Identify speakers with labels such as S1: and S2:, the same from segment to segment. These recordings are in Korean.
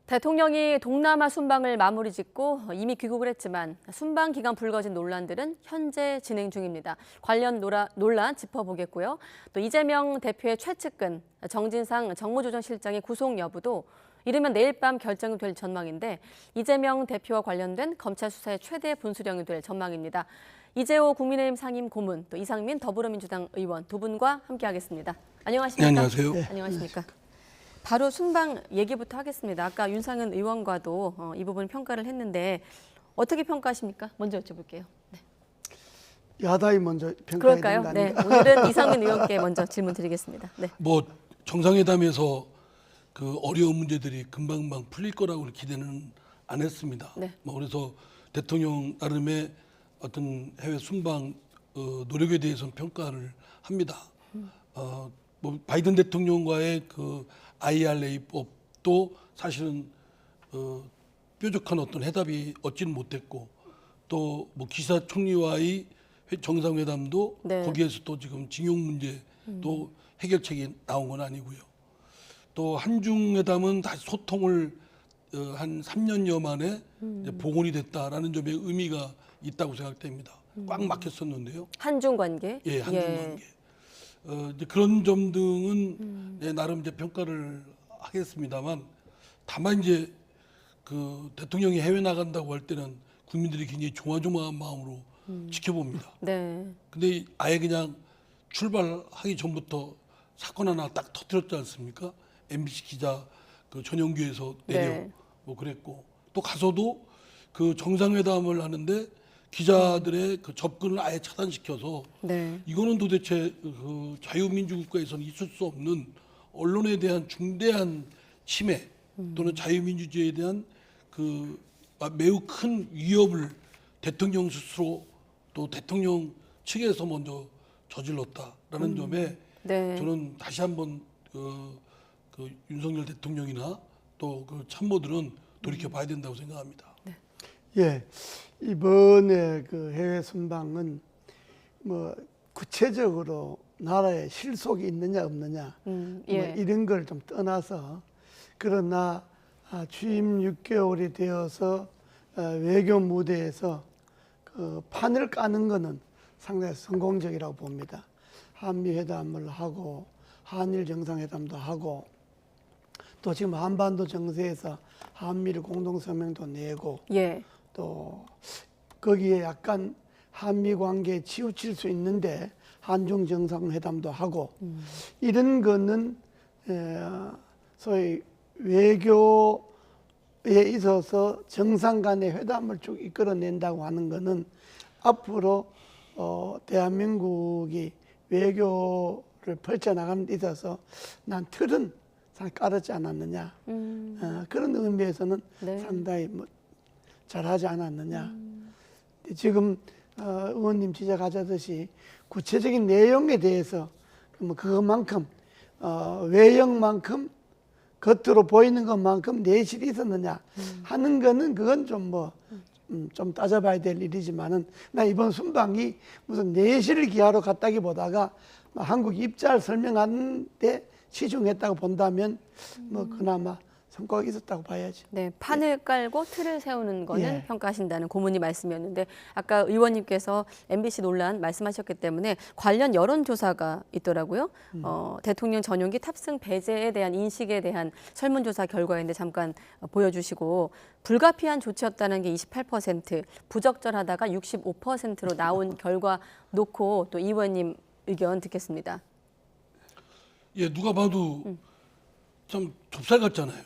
S1: 대통령이 동남아 순방을 마무리 짓고 이미 귀국을 했지만 순방 기간 불거진 논란들은 현재 진행 중입니다. 관련 논란 짚어보겠고요. 또 이재명 대표의 최측근 정진상 정무조정실장의 구속 여부도 이르면 내일 밤 결정이 될 전망인데 이재명 대표와 관련된 검찰 수사의 최대 분수령이 될 전망입니다. 이재호 국민의힘 상임 고문, 또 이상민 더불어민주당 의원 두 분과 함께하겠습니다. 안녕하십니까?
S2: 네, 안녕하세요.
S1: 네, 안녕하십니까? 바로 순방 얘기부터 하겠습니다. 아까 윤상현 의원과도 이 부분 평가를 했는데 어떻게 평가하십니까? 먼저 여쭤볼게요. 네.
S3: 야당이 먼저 평가해야
S1: 그럴까요?
S3: 되는 거
S1: 네,
S3: 아닌가?
S1: 오늘은 이상민 의원께 먼저 질문 드리겠습니다. 네.
S2: 뭐 정상회담에서 그 어려운 문제들이 금방금방 풀릴 거라고 기대는 안 했습니다.
S1: 네.
S2: 뭐 그래서 대통령 나름의 어떤 해외 순방 노력에 대해서는 평가를 합니다. 뭐 바이든 대통령과의 그 IRA법도 사실은 뾰족한 어떤 해답이 얻지는 못했고 또 뭐 기시다 총리와의 정상회담도
S1: 네.
S2: 거기에서 또 지금 징용 문제도 해결책이 나온 건 아니고요. 또 한중회담은 다시 소통을 한 3년여 만에 이제 복원이 됐다라는 점에 의미가 있다고 생각됩니다. 꽉 막혔었는데요.
S1: 한중 관계.
S2: 예, 한중 관계. 이제 그런 점 등은 나름 이제 평가를 하겠습니다만 다만 이제 그 대통령이 해외 나간다고 할 때는 국민들이 굉장히 조마조마한 마음으로 지켜봅니다.
S1: 네.
S2: 근데 아예 그냥 출발하기 전부터 사건 하나 딱 터뜨렸지 않습니까? MBC 기자 그 전용기에서 내려
S1: 네.
S2: 뭐 그랬고 또 가서도 그 정상회담을 하는데 기자들의 그 접근을 아예 차단시켜서
S1: 네.
S2: 이거는 도대체 그 자유민주국가에서는 있을 수 없는 언론에 대한 중대한 침해 또는 자유민주주의에 대한 그 매우 큰 위협을 대통령 스스로 또 대통령 측에서 먼저 저질렀다라는 점에
S1: 네.
S2: 저는 다시 한번 그 윤석열 대통령이나 또 그 참모들은 돌이켜 봐야 된다고 생각합니다.
S3: 예, 이번에 그 해외 순방은 뭐 구체적으로 나라에 실속이 있느냐 없느냐
S1: 예.
S3: 뭐 이런 걸 좀 떠나서 그러나 취임 6개월이 되어서 외교 무대에서 그 판을 까는 거는 상당히 성공적이라고 봅니다. 한미 회담을 하고 한일 정상회담도 하고 또 지금 한반도 정세에서 한미일 공동성명도 내고
S1: 예.
S3: 또 거기에 약간 한미 관계에 치우칠 수 있는데 한중 정상회담도 하고 이런 거는 소위 외교에 있어서 정상 간의 회담을 쭉 이끌어낸다고 하는 거는 앞으로 대한민국이 외교를 펼쳐나가는 데 있어서 난 틀은 잘 깔았지 않았느냐 그런 의미에서는
S1: 네.
S3: 상당히 뭐 잘하지 않았느냐. 지금 의원님 지적하셨듯이 구체적인 내용에 대해서 뭐 그것만큼 외형만큼 겉으로 보이는 것만큼 내실이 있었느냐 하는 거는 그건 좀 뭐 좀 따져봐야 될 일이지만은 나 이번 순방이 무슨 내실을 기하러 갔다기보다가 한국 입장을 설명하는 데 치중했다고 본다면 뭐 그나마 성과가 있었다고 봐야지.
S1: 네, 판을 깔고 틀을 세우는 거는
S3: 예.
S1: 평가하신다는 고문이 말씀이었는데 아까 의원님께서 MBC 논란 말씀하셨기 때문에 관련 여론조사가 있더라고요. 대통령 전용기 탑승 배제에 대한 인식에 대한 설문조사 결과인데 잠깐 보여주시고 불가피한 조치였다는 게 28%, 부적절하다가 65%로 나온 결과 놓고 또 이 의원님 의견 듣겠습니다.
S2: 예, 누가 봐도 참 좁쌀 같잖아요.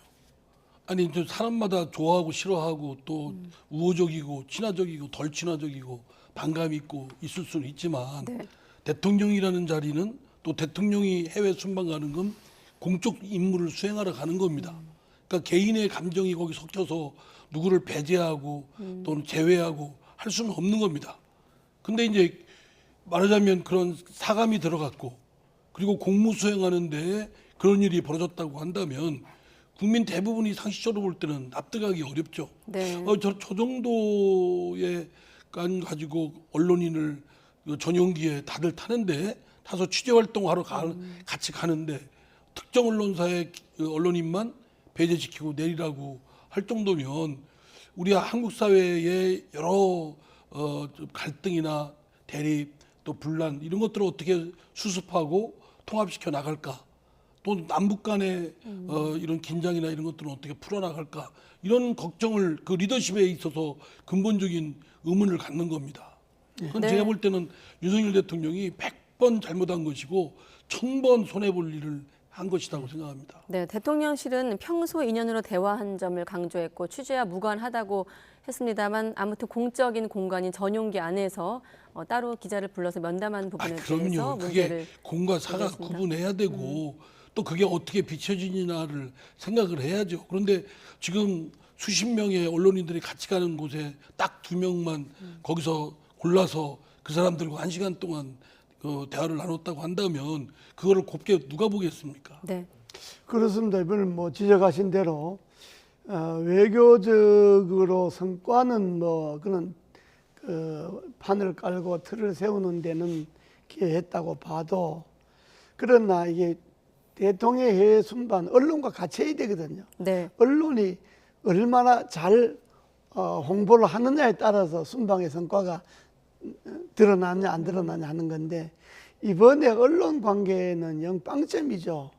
S2: 아니 이제 사람마다 좋아하고 싫어하고 또 우호적이고 친화적이고 덜 친화적이고 반감이 있고 있을 수는 있지만
S1: 네.
S2: 대통령이라는 자리는 또 대통령이 해외 순방 가는 건 공적 임무를 수행하러 가는 겁니다. 그러니까 개인의 감정이 거기 섞여서 누구를 배제하고 또는 제외하고 할 수는 없는 겁니다. 근데 이제 말하자면 그런 사감이 들어갔고 그리고 공무 수행하는 데에 그런 일이 벌어졌다고 한다면 국민 대부분이 상식적으로 볼 때는 납득하기 어렵죠.
S1: 네.
S2: 저 정도의 간 가지고 언론인을 전용기에 다들 타는데 타서 취재 활동하러 같이 가는데 특정 언론사의 언론인만 배제시키고 내리라고 할 정도면 우리 한국 사회의 여러 갈등이나 대립 또 분란 이런 것들을 어떻게 수습하고 통합시켜 나갈까? 또 남북 간의 이런 긴장이나 이런 것들은 어떻게 풀어나갈까? 이런 걱정을 그 리더십에 있어서 근본적인 의문을 갖는 겁니다. 그건
S1: 네.
S2: 제가 볼 때는 윤석열 대통령이 100번 잘못한 것이고 1000번 손해볼 일을 한 것이라고 생각합니다.
S1: 네, 대통령실은 평소 인연으로 대화한 점을 강조했고 취재와 무관하다고 했습니다만 아무튼 공적인 공간인 전용기 안에서 따로 기자를 불러서 면담한 부분에 대해서
S2: 그럼요.
S1: 문제를
S2: 그게 공과 사가
S1: 제기했습니다.
S2: 구분해야 되고 또 그게 어떻게 비춰지느냐를 생각을 해야죠. 그런데 지금 수십 명의 언론인들이 같이 가는 곳에 딱 2명만 거기서 골라서 그 사람들과 1시간 동안 그 대화를 나눴다고 한다면 그거를 곱게 누가 보겠습니까?
S1: 네.
S3: 그렇습니다. 이번에 뭐 지적하신 대로 외교적으로 성과는 뭐 그런 그 판을 깔고 틀을 세우는 데는 기여했다고 봐도 그러나 이게 대통령의 해외 순방 언론과 같이 해야 되거든요.
S1: 네.
S3: 언론이 얼마나 잘 홍보를 하느냐에 따라서 순방의 성과가 드러나냐 안 드러나냐 하는 건데 이번에 언론 관계는 영 빵점이죠.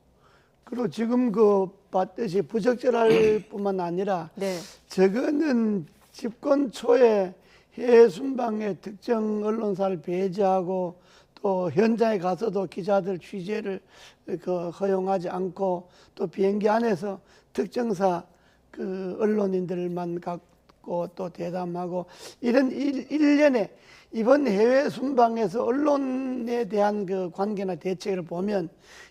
S3: 그리고 지금 그 봤듯이 부적절할 뿐만 아니라
S1: 네.
S3: 저거는 집권 초에 해외 순방에 특정 언론사를 배제하고 또 현장에 가서도 기자들 취재를 허용하지 않고 또 비행기 안에서 특정사 그 언론인들만 갖고 또 대담하고 이런 일련의 이번 해외 순방에서 언론에 대한 그 관계나 대책을 보면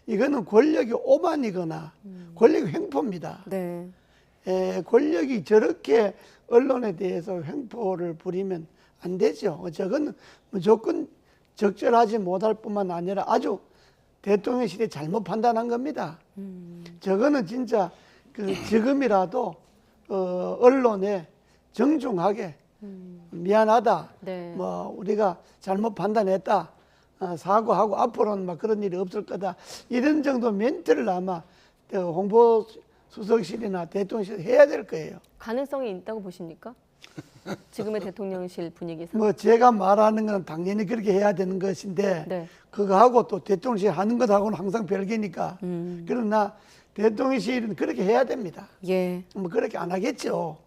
S3: 이거는 권력이 오만이거나 권력 횡포입니다.
S1: 네.
S3: 권력이 저렇게 언론에 대해서 횡포를 부리면 안 되죠. 저건 무조건 적절하지 못할 뿐만 아니라 아주 대통령실이 잘못 판단한 겁니다. 저거는 진짜 그 지금이라도 언론에 정중하게 미안하다.
S1: 네.
S3: 뭐 우리가 잘못 판단했다. 사과하고 앞으로는 막 그런 일이 없을 거다. 이런 정도 멘트를 아마 홍보 수석실이나 대통령실 해야 될 거예요.
S1: 가능성이 있다고 보십니까? 지금의 대통령실 분위기상.
S3: 뭐 제가 말하는 건 당연히 그렇게 해야 되는 것인데
S1: 네.
S3: 그거하고 또 대통령실 하는 것하고는 항상 별개니까. 그러나 대통령실은 그렇게 해야 됩니다.
S1: 예.
S3: 뭐 그렇게 안 하겠죠.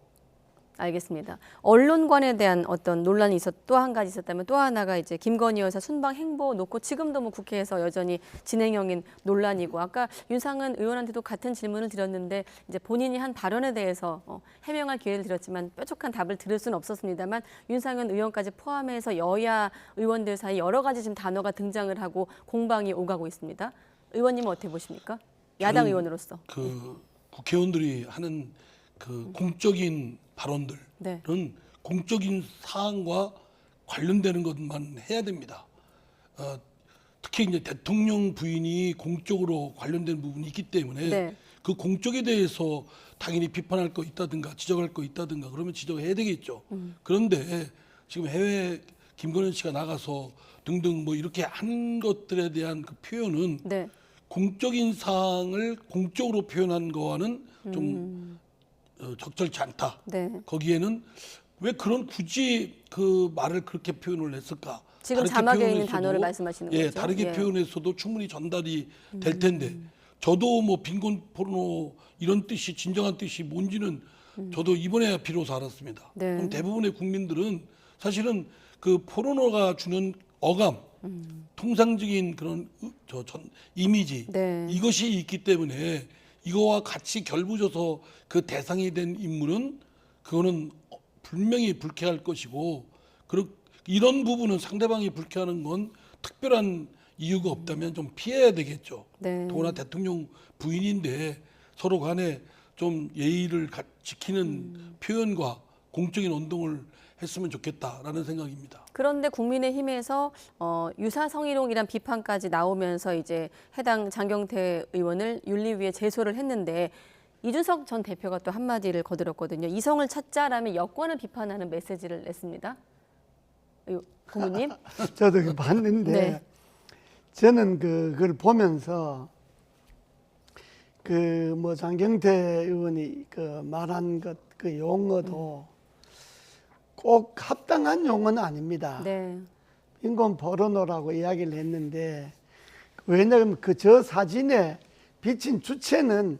S1: 알겠습니다. 언론관에 대한 어떤 논란이 또 한 가지 있었다면 또 하나가 이제 김건희 여사 순방 행보 놓고 지금도 뭐 국회에서 여전히 진행형인 논란이고 아까 윤상은 의원한테도 같은 질문을 드렸는데 이제 본인이 한 발언에 대해서 해명할 기회를 드렸지만 뾰족한 답을 들을 수는 없었습니다만 윤상은 의원까지 포함해서 여야 의원들 사이 여러 가지 지금 단어가 등장을 하고 공방이 오가고 있습니다. 의원님은 어떻게 보십니까? 야당 의원으로서.
S2: 그 국회의원들이 하는 그 공적인 발언들은
S1: 네.
S2: 공적인 사안과 관련되는 것만 해야 됩니다. 특히 이제 대통령 부인이 공적으로 관련된 부분이 있기 때문에
S1: 네.
S2: 그 공적에 대해서 당연히 비판할 거 있다든가 지적할 거 있다든가 그러면 지적해야 되겠죠. 그런데 지금 해외 김건희 씨가 나가서 등등 뭐 이렇게 한 것들에 대한 그 표현은
S1: 네.
S2: 공적인 사항을 공적으로 표현한 거와는 좀 적절치 않다.
S1: 네.
S2: 거기에는 왜 그런 굳이 그 말을 그렇게 표현을 했을까?
S1: 지금
S2: 다르게
S1: 자막에 있는
S2: 표현했어도,
S1: 단어를 말씀하시는 거죠?
S2: 다르게
S1: 예.
S2: 표현했어도 충분히 전달이 될 텐데 저도 뭐 빈곤 포르노 이런 뜻이 진정한 뜻이 뭔지는 저도 이번에야 비로소 알았습니다.
S1: 네.
S2: 그럼 대부분의 국민들은 사실은 그 포르노가 주는 어감, 통상적인 그런 이미지
S1: 네.
S2: 이것이 있기 때문에 이거와 같이 결부져서 그 대상이 된 인물은 그거는 분명히 불쾌할 것이고 이런 부분은 상대방이 불쾌하는 건 특별한 이유가 없다면 좀 피해야 되겠죠.
S1: 네.
S2: 더구나 대통령 부인인데 서로 간에 좀 예의를 지키는 표현과 공적인 언동을 했으면 좋겠다라는 생각입니다.
S1: 그런데 국민의힘에서 유사성희롱이란 비판까지 나오면서 이제 해당 장경태 의원을 윤리위에 제소를 했는데 이준석 전 대표가 또 한마디를 거들었거든요. 이성을 찾자라며 여권을 비판하는 메시지를 냈습니다. 고모님?
S3: 저도 그거 봤는데
S1: 네.
S3: 저는 그걸 보면서 그 뭐 장경태 의원이 그 말한 것 그 용어도 꼭 합당한 용어는 아닙니다.
S1: 네.
S3: 인권 포르노라고 이야기를 했는데 왜냐하면 그 저 사진에 비친 주체는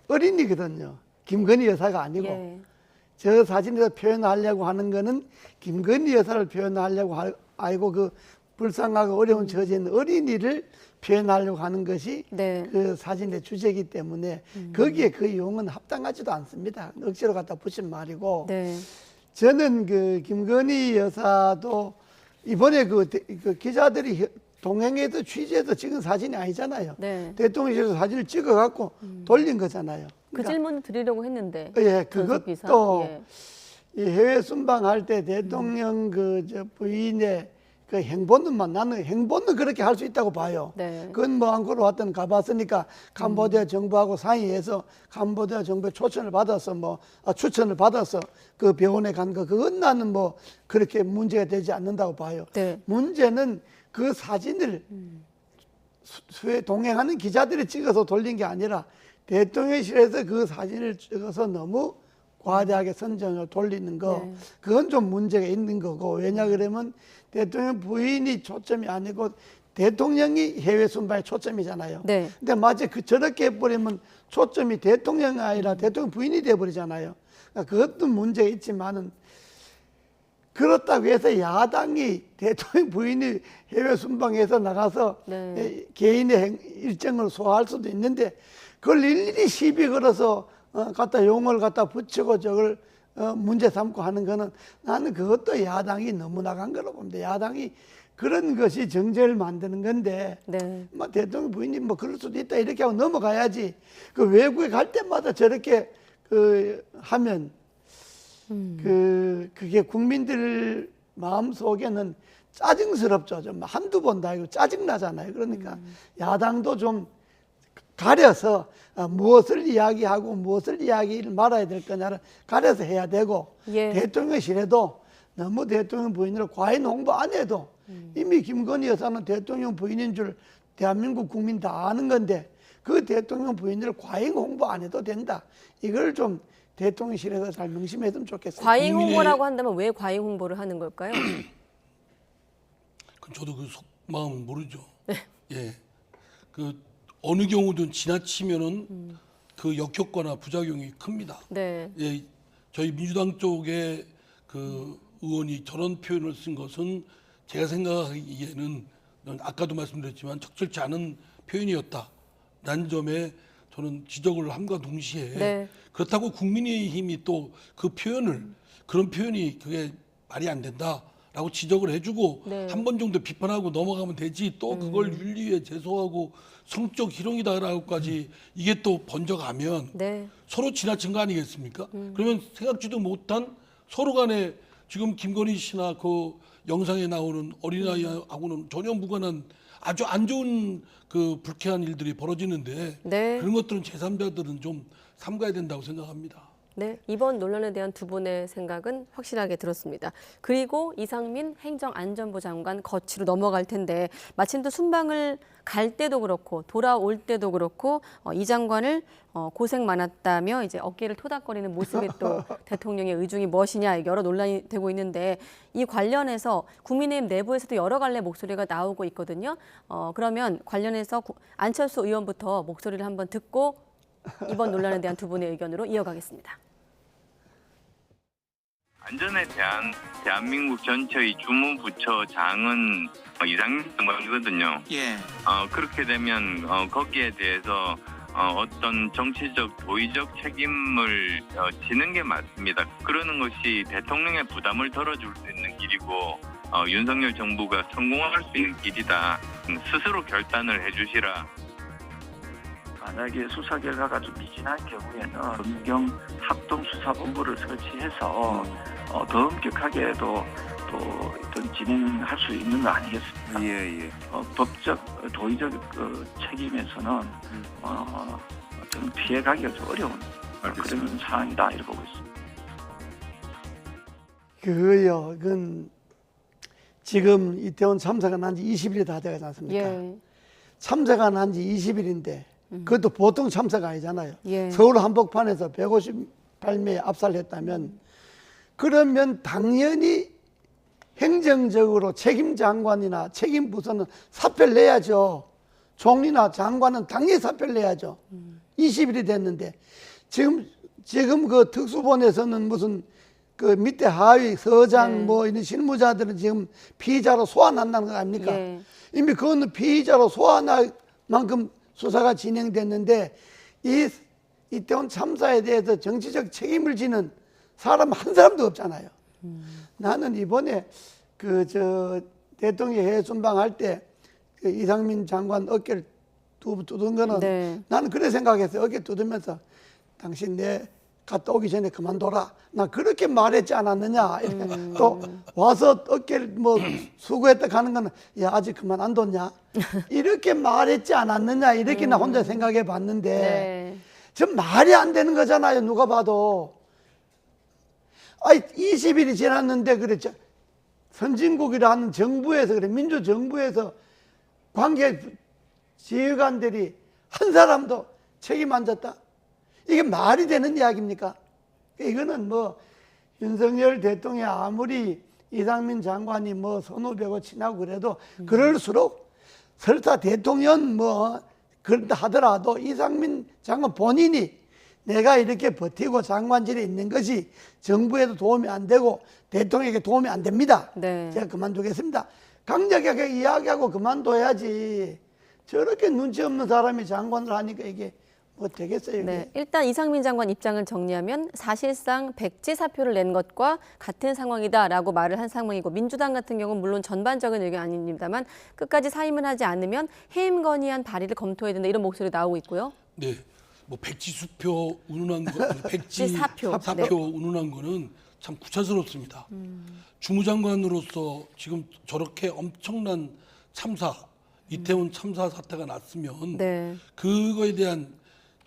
S3: 어린이거든요. 김건희 여사가 아니고
S1: 예.
S3: 저 사진에서 표현하려고 하는 거는 김건희 여사를 표현하려고 알고 그 불쌍하고 어려운 처지에 있는 어린이를 표현하려고 하는 것이
S1: 네.
S3: 그 사진의 주제이기 때문에 거기에 그 용어는 합당하지도 않습니다. 억지로 갖다 붙인 말이고
S1: 네.
S3: 저는 그 김건희 여사도 이번에 그 기자들이 동행해서 취재해서 찍은 사진이 아니잖아요.
S1: 네.
S3: 대통령실에서 사진을 찍어갖고 돌린 거잖아요.
S1: 그 질문 드리려고 했는데.
S3: 예,
S1: 전속 기사.
S3: 그것도
S1: 예.
S3: 이 해외 순방할 때 대통령 그 저 부인의 그 행보는만 나는 행보는 그렇게 할 수 있다고 봐요.
S1: 네.
S3: 그건 뭐 안고로 왔던 가봤으니까 캄보디아 정부하고 상의해서 캄보디아 정부의 초청을 받아서 추천을 받아서 그 병원에 간 거 그건 나는 뭐 그렇게 문제가 되지 않는다고 봐요.
S1: 네.
S3: 문제는 그 사진을 수에 동행하는 기자들이 찍어서 돌린 게 아니라 대통령실에서 그 사진을 찍어서 너무 과대하게 선정을 돌리는 거
S1: 네.
S3: 그건 좀 문제가 있는 거고 왜냐 그러면 대통령 부인이 초점이 아니고 대통령이 해외 순방에 초점이잖아요.
S1: 네.
S3: 근데 마치 저렇게 해버리면 초점이 대통령이 아니라 대통령 부인이 돼버리잖아요. 그러니까 그것도 문제가 있지만은 그렇다고 해서 야당이 대통령 부인이 해외 순방에서 나가서
S1: 네.
S3: 개인의 일정을 소화할 수도 있는데 그걸 일일이 시비 걸어서 갖다 용어를 갖다 붙이고 저걸 문제 삼고 하는 거는 나는 그것도 야당이 너무 나간 거라고 봅니다. 야당이 그런 것이 정쟁을 만드는 건데
S1: 네.
S3: 뭐 대통령 부인이 뭐 그럴 수도 있다 이렇게 하고 넘어가야지 그 외국에 갈 때마다 저렇게 그 하면 그게 국민들 마음 속에는 짜증스럽죠. 좀 한두 번 다 이거 짜증 나잖아요. 그러니까 야당도 좀 가려서 무엇을 이야기하고 무엇을 이야기를 말아야 될 거냐를 가려서 해야 되고
S1: 예.
S3: 대통령실에도 너무 대통령 부인을 과잉 홍보 안 해도 이미 김건희 여사는 대통령 부인인 줄 대한민국 국민 다 아는 건데 그 대통령 부인을 과잉 홍보 안 해도 된다. 이걸 좀 대통령실에서 잘 명심했으면 좋겠습니다.
S1: 과잉 홍보라고 한다면 왜 과잉 홍보를 하는 걸까요?
S2: 저도 그 속마음은 모르죠. 예. 그 어느 경우든 지나치면은 그 역효과나 부작용이 큽니다.
S1: 네.
S2: 예. 저희 민주당 쪽에 그 의원이 저런 표현을 쓴 것은 제가 생각하기에는 아까도 말씀드렸지만 적절치 않은 표현이었다라는 점에 저는 지적을 함과 동시에
S1: 네.
S2: 그렇다고 국민의힘이 또 그 표현을 그런 표현이 그게 말이 안 된다라고 지적을 해주고
S1: 네.
S2: 한 번 정도 비판하고 넘어가면 되지 또 그걸 윤리위에 제소하고 성적 희롱이다라고까지 이게 또 번져가면
S1: 네.
S2: 서로 지나친 거 아니겠습니까? 그러면 생각지도 못한 서로 간에 지금 김건희 씨나 그 영상에 나오는 어린아이하고는 전혀 무관한 아주 안 좋은 그 불쾌한 일들이 벌어지는데
S1: 네.
S2: 그런 것들은 제3자들은 좀 삼가야 된다고 생각합니다.
S1: 네, 이번 논란에 대한 두 분의 생각은 확실하게 들었습니다. 그리고 이상민 행정안전부 장관 거치로 넘어갈 텐데 마침 또 순방을 갈 때도 그렇고 돌아올 때도 그렇고 이 장관을 고생 많았다며 이제 어깨를 토닥거리는 모습이 또 대통령의 의중이 무엇이냐 여러 논란이 되고 있는데 이 관련해서 국민의힘 내부에서도 여러 갈래 목소리가 나오고 있거든요. 그러면 관련해서 안철수 의원부터 목소리를 한번 듣고 이번 논란에 대한 두 분의 의견으로 이어가겠습니다.
S4: 안전에 대한 대한민국 전체의 주무부처장은 이상민 장관이거든요.
S5: 예.
S4: 그렇게 되면 거기에 대해서 어떤 정치적 도의적 책임을 지는 게 맞습니다. 그러는 것이 대통령의 부담을 덜어줄 수 있는 길이고 윤석열 정부가 성공할 수 있는 길이다. 스스로 결단을 해주시라.
S5: 만약에 수사 결과가 좀 미진한 경우에는 검경 합동수사본부를 설치해서 더 엄격하게 또 어떤 진행할 수 있는 거 아니겠습니까?
S6: 예.
S5: 법적, 도의적 책임에서는 좀 피해가기가 좀 어려운 그런 상황이다 이렇게 보고 있습니다.
S3: 그거요. 그건 지금 이태원 참사가 난 지 20일이 다 돼가지 않습니까?
S1: 예.
S3: 참사가 난 지 20일인데 그것도 보통 참사가 아니잖아요.
S1: 예.
S3: 서울 한복판에서 158명 압살했다면 그러면 당연히 행정적으로 책임 장관이나 책임 부서는 사표를 내야죠. 총리나 장관은 당연히 사표를 내야죠. 20일이 됐는데 지금 그 특수본에서는 무슨 그 밑에 하위 서장
S1: 네.
S3: 뭐 이런 실무자들은 지금 피의자로 소환한다는 거 아닙니까?
S1: 예.
S3: 이미 그거는 피의자로 소환할 만큼 수사가 진행됐는데 이태원 참사에 대해서 정치적 책임을 지는 사람 한 사람도 없잖아요. 나는 이번에 대통령 해외 순방할 때 그 이상민 장관 어깨를 두든 거는
S1: 네.
S3: 나는 그래 생각했어요. 어깨 두드면서 당신 내 갔다 오기 전에 그만둬라. 나 그렇게 말했지 않았느냐. 또 와서 어깨를 뭐 수고했다 하는 거는 야 아직 그만 안 뒀냐. 이렇게 말했지 않았느냐. 이렇게 나 혼자 생각해 봤는데
S1: 네.
S3: 전 말이 안 되는 거잖아요. 누가 봐도. 아니 20일이 지났는데 그랬죠. 선진국이라는 정부에서 그래 민주정부에서 관계 지휘관들이 한 사람도 책임 안 졌다. 이게 말이 되는 이야기입니까? 이거는 뭐 윤석열 대통령이 아무리 이상민 장관이 뭐 선후배고 친하고 그래도 그럴수록 설사 대통령 뭐 그런다 하더라도 이상민 장관 본인이 내가 이렇게 버티고 장관질에 있는 것이 정부에도 도움이 안 되고 대통령에게 도움이 안 됩니다.
S1: 네.
S3: 제가 그만두겠습니다. 강력하게 이야기하고 그만둬야지. 저렇게 눈치 없는 사람이 장관을 하니까 이게 뭐 되겠어요. 이게.
S1: 네, 일단 이상민 장관 입장을 정리하면 사실상 백지 사표를 낸 것과 같은 상황이다라고 말을 한 상황이고 민주당 같은 경우는 물론 전반적인 의견 아닙니다만 끝까지 사임을 하지 않으면 해임 건의안 발의를 검토해야 된다 이런 목소리 나오고 있고요.
S2: 네, 뭐 백지수표 운운한 거, 백지
S1: 사표.
S2: 사표
S1: 네.
S2: 운운한 거는 참 구차스럽습니다. 주무장관으로서 지금 저렇게 엄청난 참사, 이태원 참사 사태가 났으면
S1: 네.
S2: 그거에 대한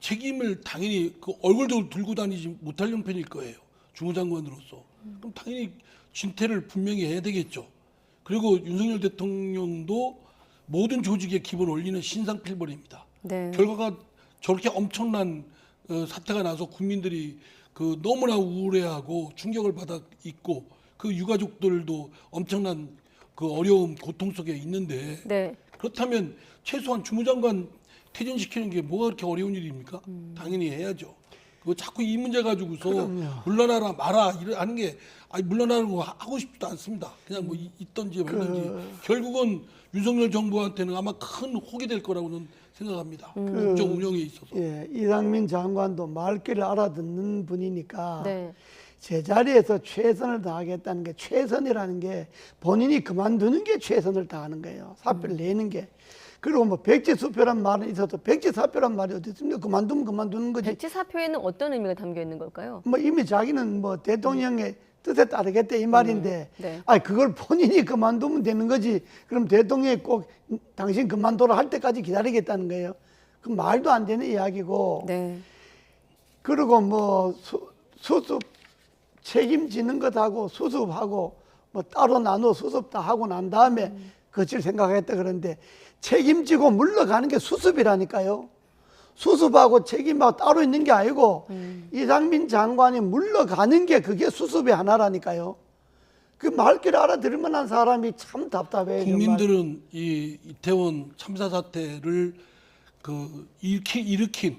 S2: 책임을 당연히 그 얼굴도 들고 다니지 못할 형편일 거예요. 주무장관으로서. 그럼 당연히 진퇴를 분명히 해야 되겠죠. 그리고 윤석열 대통령도 모든 조직의 기본 원리는 신상필벌입니다.
S1: 네.
S2: 결과가 저렇게 엄청난 사태가 나서 국민들이 그 너무나 우울해하고 충격을 받아 있고 그 유가족들도 엄청난 그 어려움, 고통 속에 있는데
S1: 네.
S2: 그렇다면 최소한 주무장관 퇴진시키는 게 뭐가 그렇게 어려운 일입니까? 당연히 해야죠. 그거 자꾸 이 문제 가지고서 물러나라 마라 하는 게 아니 물러나라고 하고 싶지도 않습니다. 그냥 뭐 있던지 말던지 결국은 윤석열 정부한테는 아마 큰 혹이 될 거라고는 생각합니다. 국정 운영에 있어서.
S3: 예, 이상민 장관도 말귀를 알아듣는 분이니까
S1: 네.
S3: 제자리에서 최선을 다하겠다는 게 최선이라는 게 본인이 그만두는 게 최선을 다하는 거예요. 사표를 내는 게. 그리고 뭐 백지수표란 말은 있어도 백지사표란 말이 어디 있습니까? 그만두면 그만두는 거지.
S1: 백지 사표에는 어떤 의미가 담겨 있는 걸까요?
S3: 뭐 이미 자기는 뭐 대통령의 뜻에 따르겠다 이 말인데
S1: 네.
S3: 아니 그걸 본인이 그만두면 되는 거지. 그럼 대통령이 꼭 당신 그만둬라 할 때까지 기다리겠다는 거예요. 그 말도 안 되는 이야기고.
S1: 네.
S3: 그리고 뭐 수습 책임지는 것하고 수습하고 뭐 따로 나눠 수습 다 하고 난 다음에 그칠 생각했다 그러는데 책임지고 물러가는 게 수습이라니까요. 수습하고 책임하고 따로 있는 게 아니고 이상민 장관이 물러가는 게 그게 수습의 하나라니까요. 그 말귀를 알아들을 만한 사람이 참 답답해요.
S2: 국민들은 이 이태원 참사 사태를 그 일으킨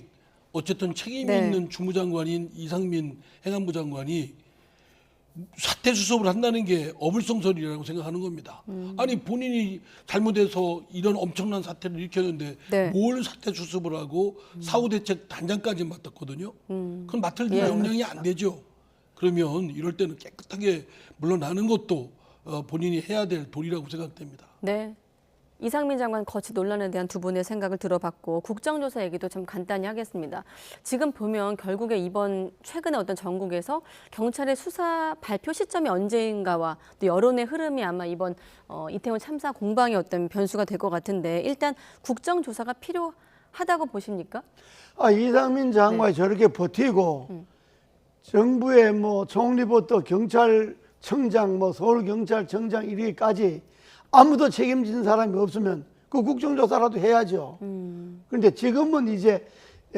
S2: 어쨌든 책임이
S1: 네.
S2: 있는 주무장관인 이상민 행안부 장관이 사태 수습을 한다는 게 어불성설이라고 생각하는 겁니다. 아니 본인이 잘못해서 이런 엄청난 사태를 일으켰는데
S1: 네.
S2: 뭘 사태 수습을 하고 사후대책 단장까지 맡았거든요. 그건 맡을
S1: 예.
S2: 역량이 안 되죠. 그러면 이럴 때는 깨끗하게 물러나는 것도 본인이 해야 될 도리라고 생각됩니다.
S1: 네. 이상민 장관 거치 논란에 대한 두 분의 생각을 들어봤고 국정조사 얘기도 좀 간단히 하겠습니다. 지금 보면 결국에 이번 최근에 어떤 전국에서 경찰의 수사 발표 시점이 언제인가와 또 여론의 흐름이 아마 이번 이태원 참사 공방의 어떤 변수가 될 것 같은데 일단 국정조사가 필요하다고 보십니까?
S3: 아, 이상민 장관이 저렇게 버티고 정부의 뭐 총리부터 경찰청장 뭐 서울경찰청장 이렇게까지 아무도 책임지는 사람이 없으면 그 국정조사라도 해야죠. 그런데 지금은 이제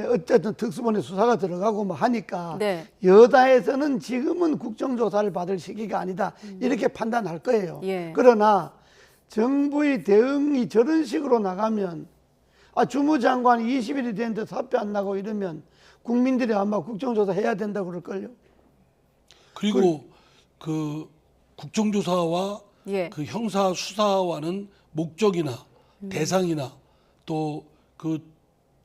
S3: 어쨌든 특수본에 수사가 들어가고 뭐 하니까
S1: 네.
S3: 여다에서는 지금은 국정조사를 받을 시기가 아니다 이렇게 판단할 거예요.
S1: 예.
S3: 그러나 정부의 대응이 저런 식으로 나가면 주무장관이 20일이 됐는데 사표 안 나고 이러면 국민들이 아마 국정조사 해야 된다고 그럴걸요.
S2: 그리고 그 국정조사와
S1: 예.
S2: 그 형사 수사와는 목적이나 대상이나 또 그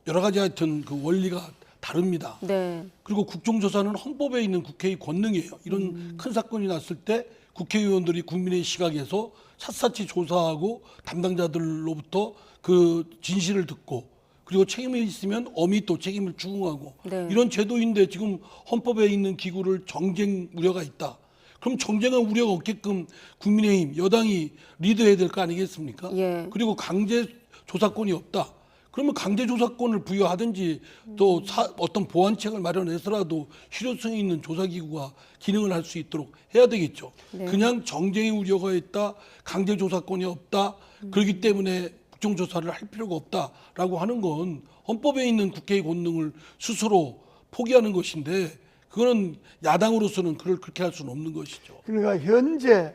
S2: 여러 가지 하여튼 그 원리가 다릅니다.
S1: 네.
S2: 그리고 국정조사는 헌법에 있는 국회의 권능이에요. 이런 큰 사건이 났을 때 국회의원들이 국민의 시각에서 샅샅이 조사하고 담당자들로부터 그 진실을 듣고 그리고 책임이 있으면 엄히 또 책임을 추궁하고
S1: 네.
S2: 이런 제도인데 지금 헌법에 있는 기구를 정쟁 우려가 있다. 그럼 정쟁한 우려가 없게끔 국민의힘 여당이 리드해야 될 거 아니겠습니까?
S1: 예.
S2: 그리고 강제 조사권이 없다. 그러면 강제 조사권을 부여하든지 또 어떤 보완책을 마련해서라도 실효성이 있는 조사기구가 기능을 할 수 있도록 해야 되겠죠.
S1: 네.
S2: 그냥 정쟁의 우려가 있다, 강제 조사권이 없다, 그렇기 때문에 국정조사를 할 필요가 없다라고 하는 건 헌법에 있는 국회의 권능을 스스로 포기하는 것인데 그거는 야당으로서는 그렇게 할 수는 없는 것이죠.
S3: 그러니까 현재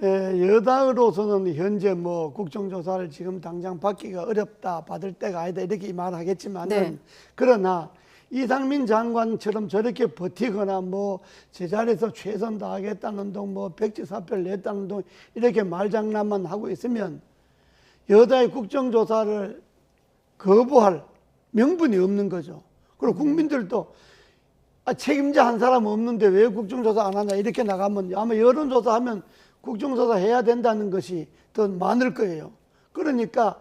S3: 여당으로서는 현재 뭐 국정조사를 지금 당장 받기가 어렵다, 받을 때가 아니다 이렇게 말하겠지만은
S1: 네.
S3: 그러나 이상민 장관처럼 저렇게 버티거나 뭐 제자리에서 최선 다하겠다는 둥, 뭐 백지 사표를 냈다는 둥 이렇게 말장난만 하고 있으면 여당의 국정조사를 거부할 명분이 없는 거죠. 그리고 국민들도 책임자 한 사람 없는데 왜 국정조사 안 하냐 이렇게 나가면 아마 여론조사하면 국정조사 해야 된다는 것이 더 많을 거예요. 그러니까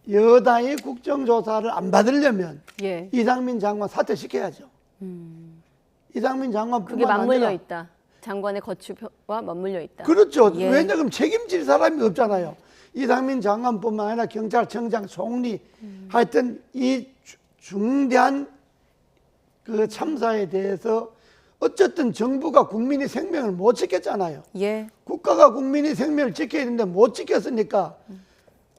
S3: 여당이 국정조사를 안 받으려면
S1: 예.
S3: 이상민 장관 사퇴시켜야죠. 이상민
S1: 그게
S3: 장관뿐만
S1: 맞물려
S3: 아니라
S1: 있다. 장관의 거취와 맞물려 있다.
S3: 그렇죠.
S1: 예.
S3: 왜냐하면 책임질 사람이 없잖아요. 이상민 장관뿐만 아니라 경찰청장, 총리 하여튼 이 중대한 그 참사에 대해서 어쨌든 정부가 국민의 생명을 못 지켰잖아요.
S1: 예.
S3: 국가가 국민의 생명을 지켜야 되는데 못 지켰으니까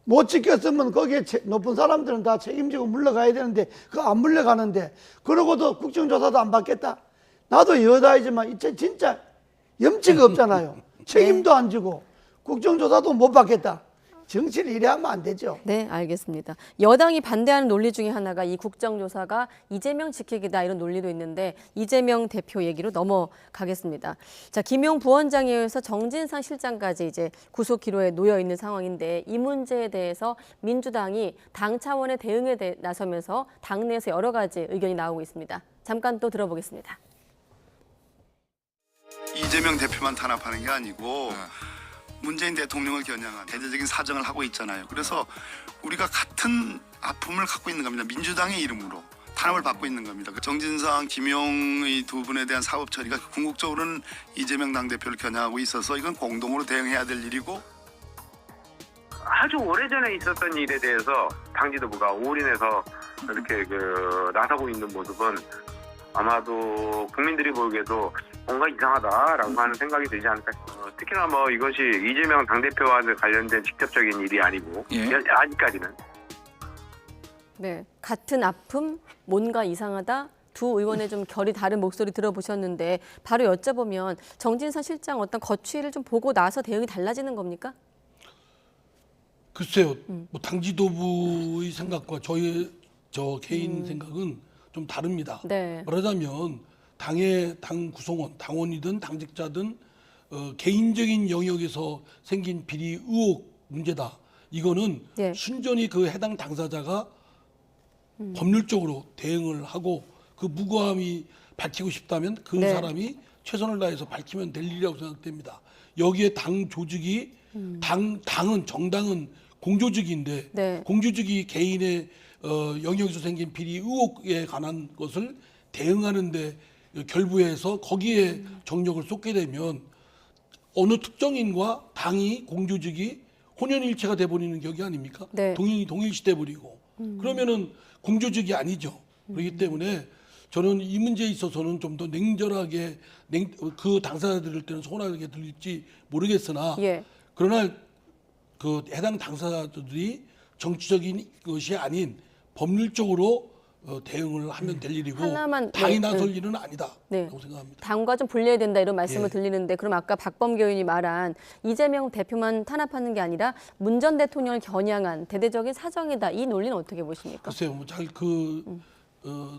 S3: 못 지켰으면 거기에 높은 사람들은 다 책임지고 물러가야 되는데 그거 안 물러가는데 그러고도 국정조사도 안 받겠다. 나도 여당이지만 이제 진짜 염치가 없잖아요. 책임도 안 지고 국정조사도 못 받겠다. 정치를 이래 하면 안 되죠.
S1: 네, 알겠습니다. 여당이 반대하는 논리 중에 하나가 이 국정조사가 이재명 지키기다 이런 논리도 있는데 이재명 대표 얘기로 넘어가겠습니다. 자, 김용 부원장에 의해서 정진상 실장까지 이제 구속 기로에 놓여 있는 상황인데 이 문제에 대해서 민주당이 당 차원의 대응에 나서면서 당내에서 여러 가지 의견이 나오고 있습니다. 잠깐 또 들어보겠습니다.
S6: 이재명 대표만 탄압하는 게 아니고 문재인 대통령을 겨냥한 대대적인 사정을 하고 있잖아요. 그래서 우리가 같은 아픔을 갖고 있는 겁니다. 민주당의 이름으로 탄압을 받고 있는 겁니다. 정진상, 김용의 두 분에 대한 사법 처리가 궁극적으로는 이재명 당대표를 겨냥하고 있어서 이건 공동으로 대응해야 될 일이고
S7: 아주 오래전에 있었던 일에 대해서 당 지도부가 올인해서 이렇게 나서고 있는 모습은 아마도 국민들이 보기에도 뭔가 이상하다라고 하는 생각이 들지 않을까 싶어요. 특히나 뭐 이것이 이재명 당대표와 관련된 직접적인 일이 아니고 아직까지는.
S1: 네, 같은 아픔, 뭔가 이상하다. 두 의원의 좀 결이 다른 목소리 들어보셨는데 바로 여쭤보면 정진상 실장 어떤 거취를 좀 보고 나서 대응이 달라지는 겁니까?
S2: 글쎄요, 뭐 당 지도부의 생각과 저 개인 생각은 좀 다릅니다.
S1: 네.
S2: 말하자면 당 구성원, 당원이든 당직자든 개인적인 영역에서 생긴 비리 의혹 문제다. 이거는
S1: 예.
S2: 순전히 그 해당 당사자가 법률적으로 대응을 하고 그 무고함이 밝히고 싶다면 그
S1: 네.
S2: 사람이 최선을 다해서 밝히면 될 일이라고 생각됩니다. 여기에 당 조직이 정당은 공조직인데
S1: 네.
S2: 공조직이 개인의 영역에서 생긴 비리 의혹에 관한 것을 대응하는데 결부해서 거기에 정력을 쏟게 되면 어느 특정인과 당이 공조직이 혼연일체가 돼버리는 격이 아닙니까?
S1: 네.
S2: 동일시돼 버리고 그러면은 공조직이 아니죠. 그렇기 때문에 저는 이 문제에 있어서는 좀 더 냉철하게 그 당사자들 때는 소원하게 들릴지 모르겠으나
S1: 예.
S2: 그러나 그 해당 당사자들이 정치적인 것이 아닌 법률적으로 대응을 하면 될 일이고
S1: 하나만,
S2: 당이
S1: 네,
S2: 나설
S1: 네.
S2: 일은 아니다라고
S1: 네.
S2: 생각합니다.
S1: 당과 좀 분리해야 된다 이런 말씀을
S2: 예.
S1: 들리는데 그럼 아까 박범계 의원이 말한 이재명 대표만 탄압하는 게 아니라 문 전 대통령을 겨냥한 대대적인 사정이다. 이 논리는 어떻게 보십니까?
S2: 글쎄요, 뭐 잘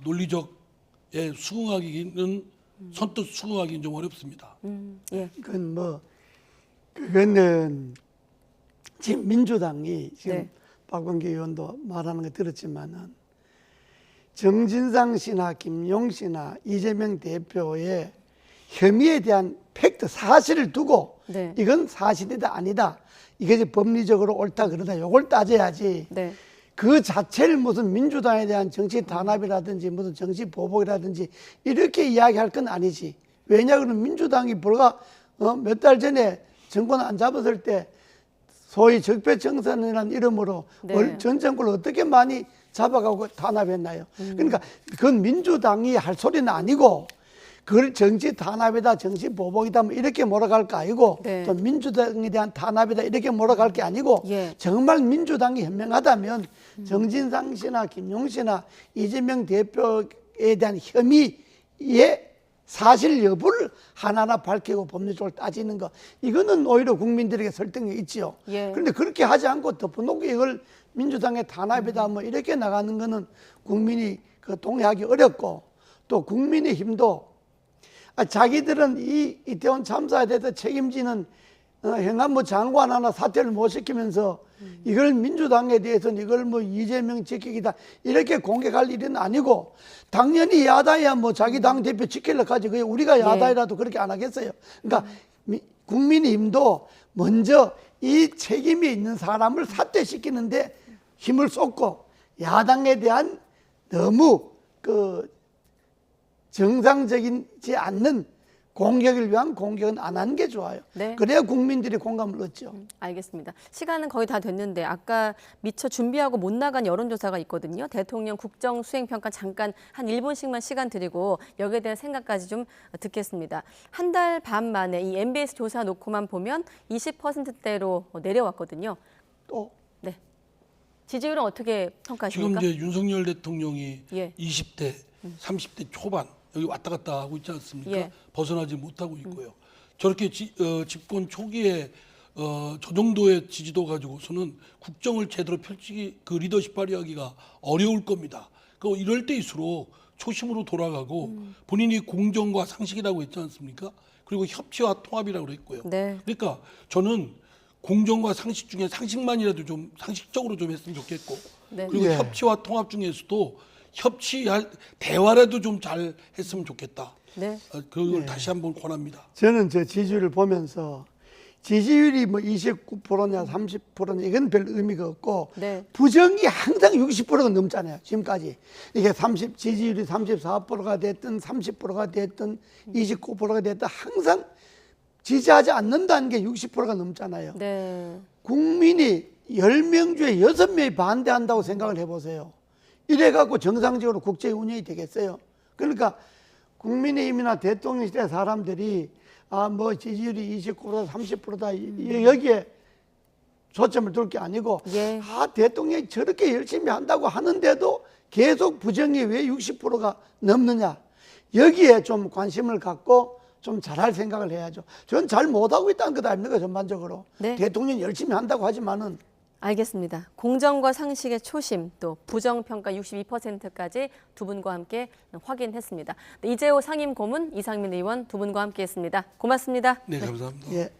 S2: 논리적에 수긍하기는 선뜻 수긍하기는 좀 어렵습니다.
S1: 예.
S3: 그건 뭐 그거는 지금 민주당이 지금
S1: 네.
S3: 박범계 의원도 말하는 거 들었지만은 정진상 씨나 김용 씨나 이재명 대표의 혐의에 대한 팩트 사실을 두고
S1: 네.
S3: 이건 사실이다 아니다 이게 이제 법리적으로 옳다 그러다 요걸 따져야지
S1: 네.
S3: 그 자체를 무슨 민주당에 대한 정치 단합이라든지 무슨 정치 보복이라든지 이렇게 이야기할 건 아니지. 왜냐 그러면 민주당이 불과 몇 달 전에 정권 안 잡았을 때 소위 적폐청산이라는 이름으로
S1: 네.
S3: 전 정권을 어떻게 많이 잡아가고 탄압했나요? 그러니까 그건 민주당이 할 소리는 아니고 그걸 정치 탄압이다, 정치 보복이다 뭐 이렇게 몰아갈 거 아니고
S1: 네.
S3: 또 민주당에 대한 탄압이다 이렇게 몰아갈 게 아니고
S1: 예.
S3: 정말 민주당이 현명하다면 정진상 씨나 김용 씨나 이재명 대표에 대한 혐의의 사실 여부를 하나하나 밝히고 법률적으로 따지는 거 이거는 오히려 국민들에게 설득력이 있지요.
S1: 예.
S3: 그런데 그렇게 하지 않고 덮어놓고 이걸 민주당의 탄압이다 뭐 이렇게 나가는 거는 국민이 동의하기 어렵고 또 국민의힘도 자기들은 이 이태원 참사에 대해서 책임지는 행안부 장관 하나 사퇴를 못 시키면서 이걸 민주당에 대해서는 이걸 뭐 이재명 지키기다 이렇게 공격할 일은 아니고 당연히 야당이야 뭐 자기 당 대표 지키려고 하지 그게 우리가 야당이라도 그렇게 안 하겠어요. 그러니까 국민의힘도 먼저 이 책임이 있는 사람을 사퇴시키는데 힘을 쏟고 야당에 대한 너무 정상적이지 않는 공격을 위한 공격은 안 하는 게 좋아요.
S1: 네.
S3: 그래야 국민들이 공감을 얻죠.
S1: 알겠습니다. 시간은 거의 다 됐는데 아까 미처 준비하고 못 나간 여론조사가 있거든요. 대통령 국정수행평가 잠깐 한 1분씩만 시간 드리고 여기에 대한 생각까지 좀 듣겠습니다. 한 달 반 만에 이 MBS 조사 놓고만 보면 20%대로 내려왔거든요.
S3: 또
S1: 네. 지지율은 어떻게
S2: 지금
S1: 평가하십니까?
S2: 이제 윤석열 대통령이
S1: 예.
S2: 20대, 30대 초반 여기 왔다 갔다 하고 있지 않습니까?
S1: 예.
S2: 벗어나지 못하고 있고요. 저렇게 집권 초기에 저 정도의 지지도 가지고서는 국정을 제대로 펼치기 리더십 발휘하기가 어려울 겁니다. 이럴 때일수록 초심으로 돌아가고 본인이 공정과 상식이라고 했지 않습니까? 그리고 협치와 통합이라고 했고요.
S1: 네.
S2: 그러니까 저는 공정과 상식 중에 상식만이라도 좀 상식적으로 좀 했으면 좋겠고
S1: 네.
S2: 그리고
S3: 예.
S2: 협치와 통합 중에서도 협치할 대화라도 좀 잘 했으면 좋겠다.
S1: 네.
S2: 그걸 다시 한번 권합니다.
S3: 저는 저 지지율을 보면서 지지율이 뭐 29%냐 30%냐 이건 별 의미가 없고
S1: 네.
S3: 부정이 항상 60%가 넘잖아요. 지금까지 이게 지지율이 34%가 됐든 30%가 됐든 29%가 됐든 항상 지지하지 않는다는 게 60%가 넘잖아요.
S1: 네.
S3: 국민이 10명 중에 6명이 반대한다고 생각을 해보세요. 이래갖고 정상적으로 국제 운영이 되겠어요. 그러니까 국민의힘이나 대통령실의 사람들이 뭐 지지율이 29%다 30%다 여기에 초점을 둘 게 아니고
S1: 예.
S3: 대통령이 저렇게 열심히 한다고 하는데도 계속 부정이 왜 60%가 넘느냐 여기에 좀 관심을 갖고 좀 잘할 생각을 해야죠. 전 잘 못하고 있다는 것 아닙니까 전반적으로.
S1: 네.
S3: 대통령이 열심히 한다고 하지만은
S1: 알겠습니다. 공정과 상식의 초심 또 부정평가 62%까지 두 분과 함께 확인했습니다. 이재호 상임고문 이상민 의원 두 분과 함께했습니다. 고맙습니다.
S2: 네, 감사합니다.
S3: 예.